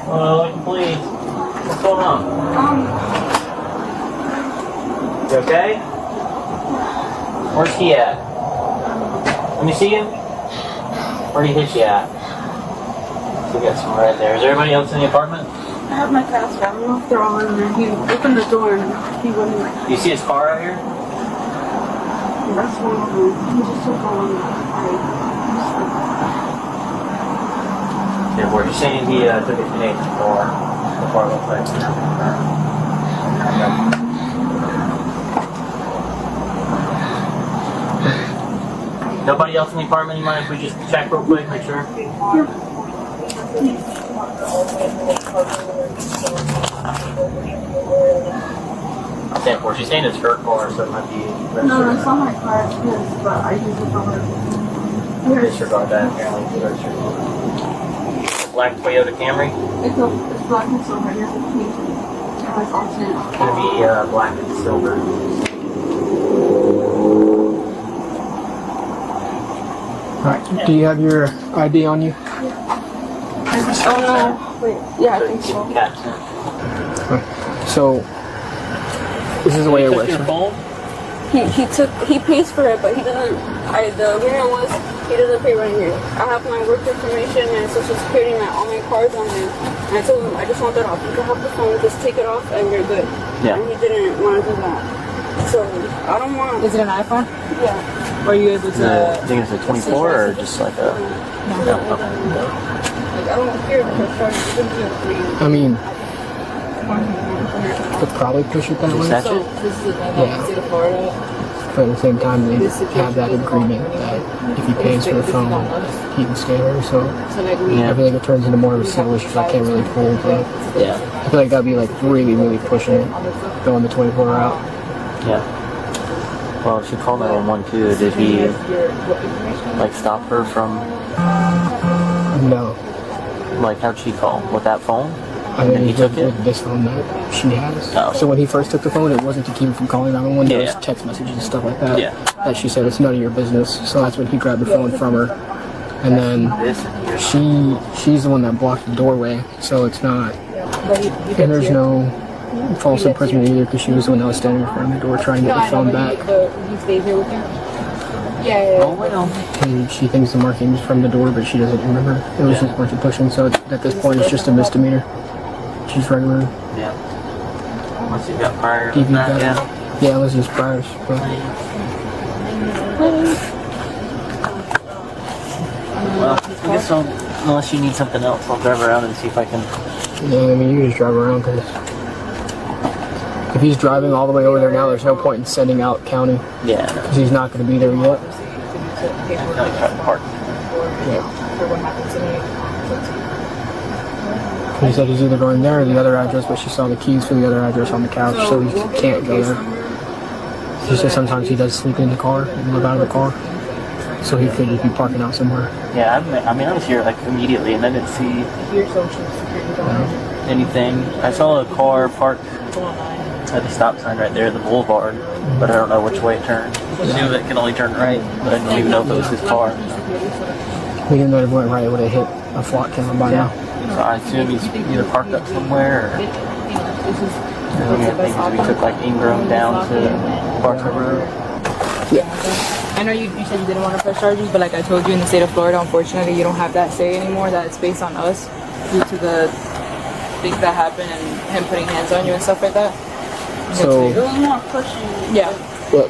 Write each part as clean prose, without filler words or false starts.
Please. What's going on? You okay? Where's he at? Let me see him. Where did he hit you at? We got some red there. Is there anybody else in the apartment? I have my password. I don't know if they're all in there. He opened the door and he wouldn't like. Do you see his car out here? That's one of them. He just took all of them. Yeah, where you're saying he took it to Nate before the car looked like. Nobody else in the apartment? You mind if we just check real quick, make sure? She's saying it's her car, so it might be... No, it's not my car, it's his, but I use it for her. Disregard that, apparently. Black Toyota Camry? It's black and silver, it has a pink. It has alternate. It's going to be black and silver. Alright, do you have your ID on you? Oh no, wait, yeah, I think so. So, this is the way it works. Your phone? He pays for it, but he doesn't, the agreement was, he doesn't pay right here. I have my work information and social security and all my cards on there. And I told him, I just want that off. You can have the phone, just take it off and you're good. Yeah. And he didn't want to do that. So, I don't want... Is it an iPhone? Yeah. Are you able to... I think it's a 24 or just like a... No. Like, I don't care because I mean, could probably push it that way. That's So, it? this is the state of Florida. But at the same time, they have that agreement that if he pays for the phone, he can stay there. So I feel like it turns into more of a civil issue. I can't really pull, but Yeah. I feel like that'd be like really, really pushing it, going the 24 route. Yeah. Well, if she called 911 too, did he like stop her from... No. Like, how'd she call? With that phone? I mean, he took it? with this phone that she has. Oh. So when he first took the phone, it wasn't to keep him from calling 911. There was Yeah. text messages and stuff like that. Yeah. That she said, it's none of your business. So that's when he grabbed the phone from her. And then she's the one that blocked the doorway. So it's not... And there's no false imprisonment either because she was the one that was standing in front of the door trying to get the phone back. He stays here with you? Yeah. Oh, well. And she thinks the markings from the door, but she doesn't remember. It was just a bunch of pushing. So at this point, it's just a misdemeanor. She's regular. Yeah. Unless you got prior to DV that, got- yeah. Yeah, unless it's priors. But Well, I guess unless you need something else, I'll drive around and see if I can... yeah, I mean, you can just drive around because if he's driving all the way over there now, there's no point in sending out county Yeah. because he's not going to be there yet. I'll try to park. Yeah. He said he's either going there or the other address, but she saw the keys for the other address on the couch, so he can't go there. She said sometimes he does sleep in the car and live out of the car, so he could just be parking out somewhere. Yeah, I mean, I was here like immediately and I didn't see anything. I saw a car parked at the stop sign right there at the boulevard, but I don't know which way it turned. I knew it can only turn right, but I didn't even know if it was his car. We didn't know if it went right, it would have hit a flock camera by now. So I assume he's either parked up somewhere or maybe we took like Ingram down to Barker Road. Yeah. I know you said you didn't want to press charges, but like I told you, in the state of Florida, unfortunately, you don't have that say anymore. That it's based on us due to the things that happen and him putting hands on you and stuff like that. So, It was more pushing. Yeah.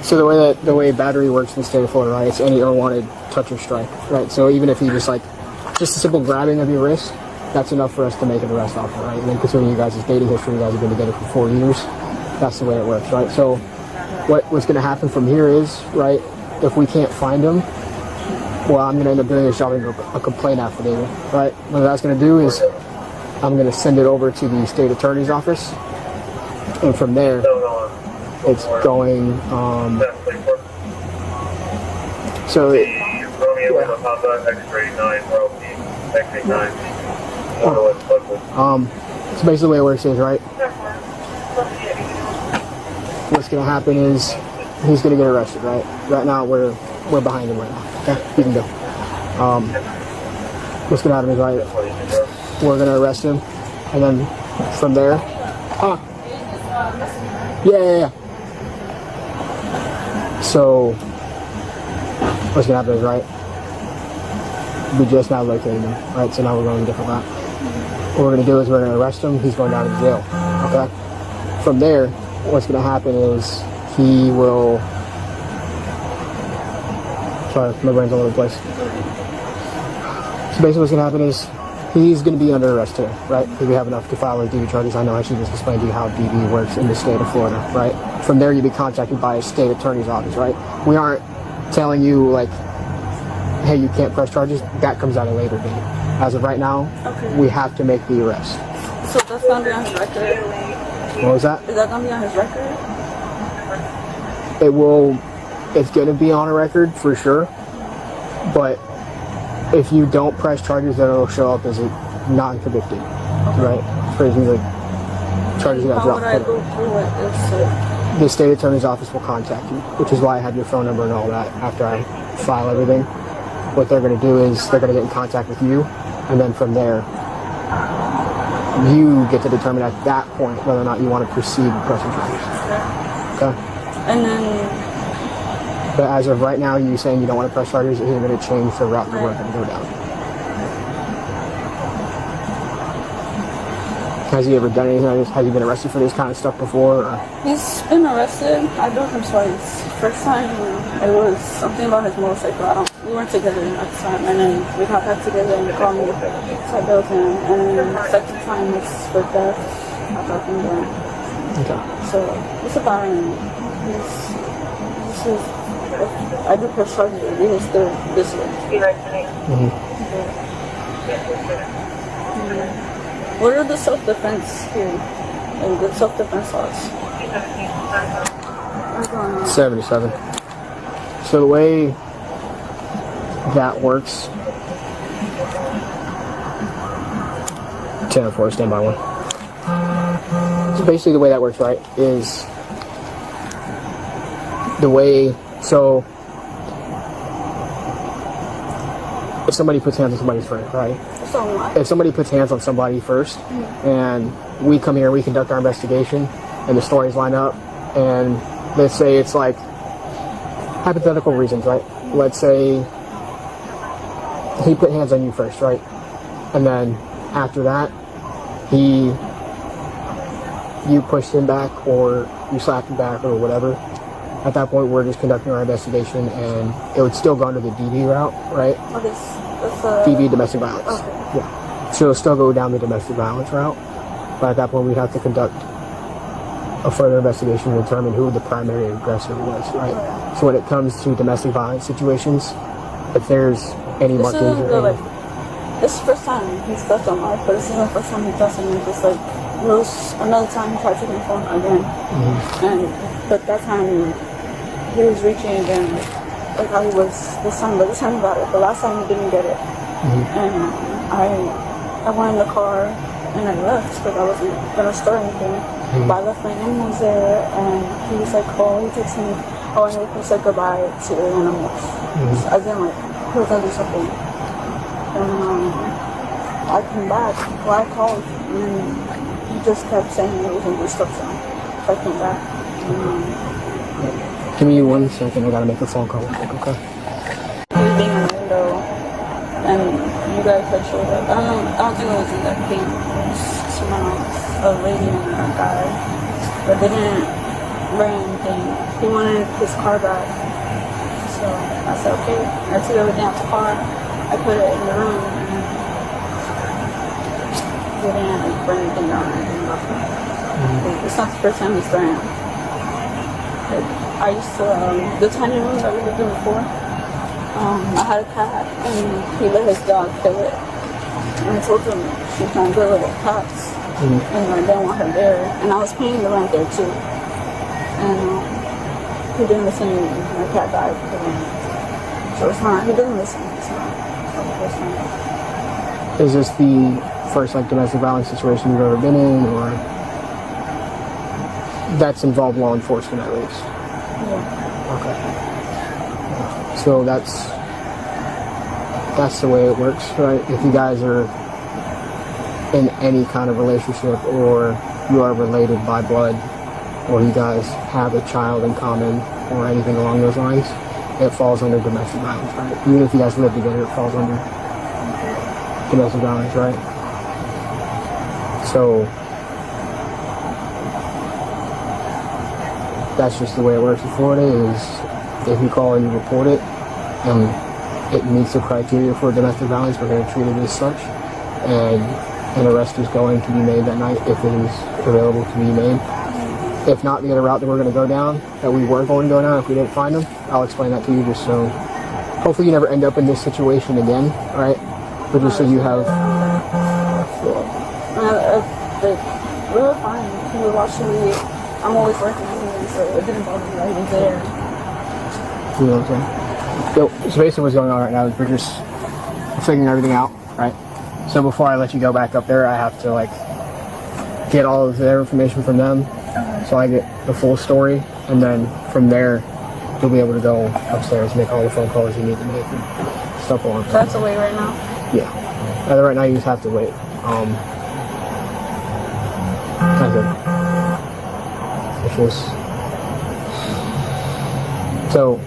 so the way battery works in the state of Florida, right? It's any unwanted touch or strike, right? So even if he just a simple grabbing of your wrist, that's enough for us to make an arrest off it, right? And then considering you guys' dating history, you guys have been together for 4 years, that's the way it works, right? So what's going to happen from here is, right, if we can't find him, well, I'm going to end up doing a complaint affidavit, right? What that's going to do is I'm going to send it over to the state attorney's office, and from there, it's going, so basically the way it works is, right, what's going to happen is he's going to get arrested, right? Right now, we're behind him right now. Okay, you can go. What's going to happen is, right, we're going to arrest him. And then from there, yeah. So what's gonna happen is, right, we just now located him, right? So now we're going a different route. What we're gonna do is we're gonna arrest him. He's going down to jail. Okay. From there, what's gonna happen is he will. Sorry, my brain's all over the place. So basically, what's gonna happen is he's gonna be under arrest today, right? Because we have enough to file his DV charges. I know I should just explain to you how DV works in the state of Florida, right? From there, you'll be contacted by a state attorney's office, right? We aren't telling you like, hey, you can't press charges. That comes at a later date. As of right now, we have to make the arrest. So that's gonna be on his record. What was that? Is that gonna be on his record? It will. It's gonna be on a record for sure. But if you don't press charges, then it'll show up as a non-convicted, right? Crazy, like charges got How dropped. would I go through it if The state attorney's office will contact you, which is why I have your phone number and all that after I file everything. What they're going to do is they're going to get in contact with you, and then from there, you get to determine at that point whether or not you want to proceed with pressing charges. Okay? and then But as of right now, you saying you don't want to press charges isn't going to change the route that we're going to go down. Has he ever done anything like this? Has he been arrested for this kind of stuff before? Or? he's been arrested. I know him twice. First time it was something about his motorcycle. We weren't together at the time, and then we got back together and he called me. So I built him, and then the second time was for theft. I got him down. Okay. So it's about him. This is. I do press charges. He is still this way. What are the self-defense here? And the self-defense laws? 77. So the way that works, 10-4, stand by one. So basically the way that works, right, is the way, so if somebody puts hands on somebody's friend, right? If somebody puts hands on somebody first, and we come here, we conduct our investigation, and the stories line up, and let's say it's like hypothetical reasons, right? Let's say he put hands on you first, right? And then after that, you pushed him back, or you slapped him back, or whatever. At that point, we're just conducting our investigation, and it would still go under the DV route, right? DV, domestic violence. Okay. Yeah. So it'll still go down the domestic violence route, but at that point, we'd have to conduct a further investigation to determine who the primary aggressor was, right? So when it comes to domestic violence situations, if there's any marked injury, this is the first time he's touched on life, but this is the first time he touched on me. Just like there was another time he tried taking the phone again, but that time he was reaching again, like how he was this time. But this time he got it. The last time he didn't get it, and I went in the car and I left because I wasn't gonna start anything. But I left my animals there, and he was like, "Oh," he texted me, "Oh, I need to say goodbye to the animals." As in, like, he was gonna do something. And I came back. Well, I called, and he just kept saying he was in destruction. So I came back. give me 1 second. I gotta make a phone call. Okay. He was being in the window, and you guys had showed up. I don't think it was in that case. It was someone else, a lady and a guy. But they didn't bring anything. He wanted his car back. So I said, okay. I took everything out the car. I put it in the room, and they didn't bring anything down. It's not the first time he's throwing. I used to, the tiny room that we lived in before, I had a cat, and he let his dog kill it. And I told him she found good little cats, and I didn't want her there. And I was paying the rent there too. And he didn't listen to me. My cat died. So it's not, he didn't listen. It's not the first time. Is this the first like domestic violence situation you've ever been in, or that's involved law enforcement at least? Yeah. Okay. So that's the way it works, right? If you guys are in any kind of relationship, or you are related by blood, or you guys have a child in common, or anything along those lines, it falls under domestic violence, right? Even if you guys live together, it falls under domestic violence, right? So that's just the way it works in Florida. Is if you call and you report it, and it meets the criteria for domestic violence, we're going to treat it as such, and an arrest is going to be made that night if it is available to be made. If not, the other route that we're going to go down, that we were going to go down if we didn't find them, I'll explain that to you, just so hopefully you never end up in this situation again, right? But just so you have... We're fine. He was watching me. I'm always working anyway, so it didn't bother me that he was there. You know what I'm saying? So basically what's going on right now is we're just figuring everything out, right? So before I let you go back up there, I have to, like, get all of their information from them, so I get the full story, and then from there, you'll be able to go upstairs, make all the phone calls you need to make, and stuff along that. That's the way right now? Yeah. Right now you just have to wait. Kind of. It's just... So,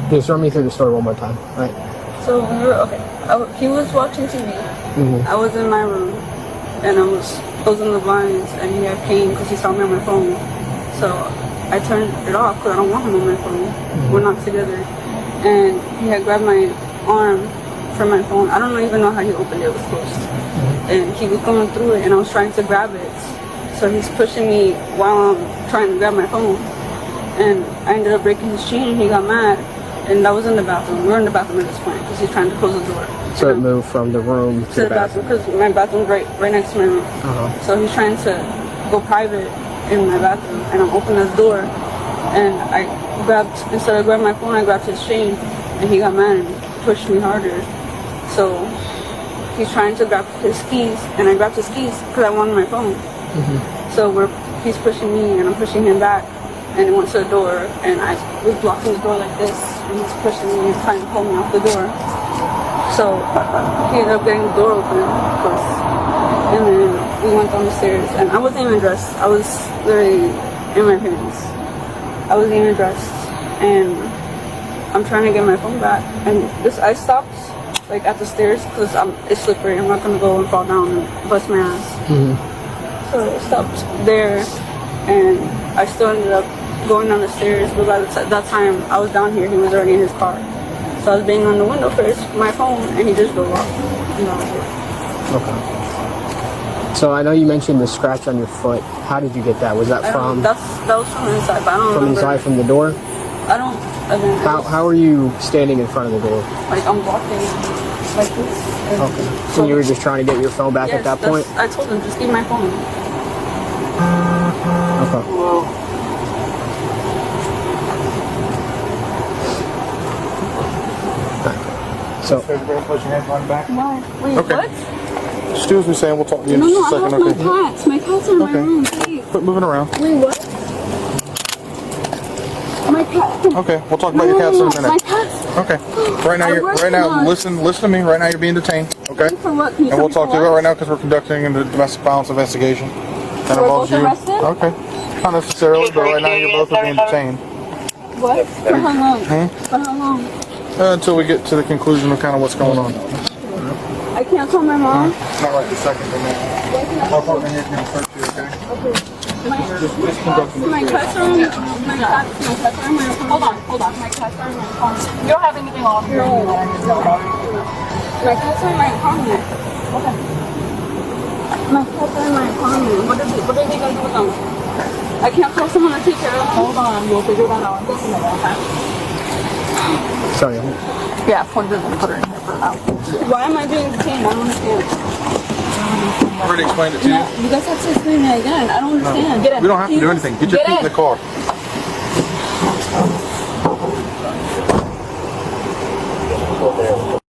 just run me through the story one more time, right? So we were, okay. He was watching TV. Mm-hmm. I was in my room, and I was closing the blinds, and he had pain because he saw me on my phone. So I turned it off because I don't want him on my phone. Mm-hmm. We're not together. And he had grabbed my arm from my phone. I don't even know how he opened it. It was closed. Mm-hmm. And he was going through it, and I was trying to grab it. So he's pushing me while I'm trying to grab my phone. And I ended up breaking his chain, and he got mad. And I was in the bathroom. We were in the bathroom at this point because he's trying to close the door. So it moved from the room to the bathroom? Because my bathroom's right next to my room. Uh-huh. So he's trying to go private in my bathroom, and I'm opening the door, and instead of grabbing my phone, I grabbed his chain, and he got mad and pushed me harder. So he's trying to grab his keys, and I grabbed his keys because I wanted my phone. Mm-hmm. So he's pushing me, and I'm pushing him back, and he went to the door, and I was blocking the door like this, and he's pushing me and trying to pull me off the door. So he ended up getting the door open first, and then we went down the stairs, and I wasn't even dressed. I was literally in my pants. I wasn't even dressed, and I'm trying to get my phone back, and I stopped like at the stairs because it's slippery. I'm not gonna go and fall down and bust my ass. Mm-hmm. So I stopped there, and I still ended up going down the stairs, but by that time I was down here, he was already in his car. So I was banging on the window first, my phone, and he just drove off. Okay. So I know you mentioned the scratch on your foot. How did you get that? Was that from? That was from inside, but I don't remember. From inside, from the door? I don't. How are you standing in front of the door? Like I'm walking like this. Okay. So you were just trying to get your phone back at that point? I told him, just give my phone. Okay. Whoa. So, put your hands on back. Why? Wait, Okay. what? Excuse me, Sam. We'll talk to you in No, just a I second. left my cats. My cats are in my Okay. room, please. Quit moving around. Wait, what? My cat. Okay, we'll talk about your cats in a My minute. cats. Okay. Right now, listen to me. Right now, you're being detained. Okay. For what? Can you And we'll tell talk me to you for about what? right now because we're conducting a domestic violence investigation. That We're involves both you. arrested? Okay. Not necessarily, but right now you're both being detained. What? For how long? For how long? Until we get to the conclusion of kind of what's going on. I can't tell my mom. Not right this second, but now. Our partner here can search you, okay? Just conduct My cats are in my hold on. My cats are in my apartment. You don't have anything on here. No. My cats are in my apartment. Okay. My cats are in my apartment. What are they gonna do with them? I can't tell someone to take care of them. Hold on, we'll figure that out. sorry. Yeah, put her in here for now. Why am I being detained? I don't understand. I already explained it to you. No, you guys have to explain that again. I don't understand. We don't have to do anything. Get your feet in the car.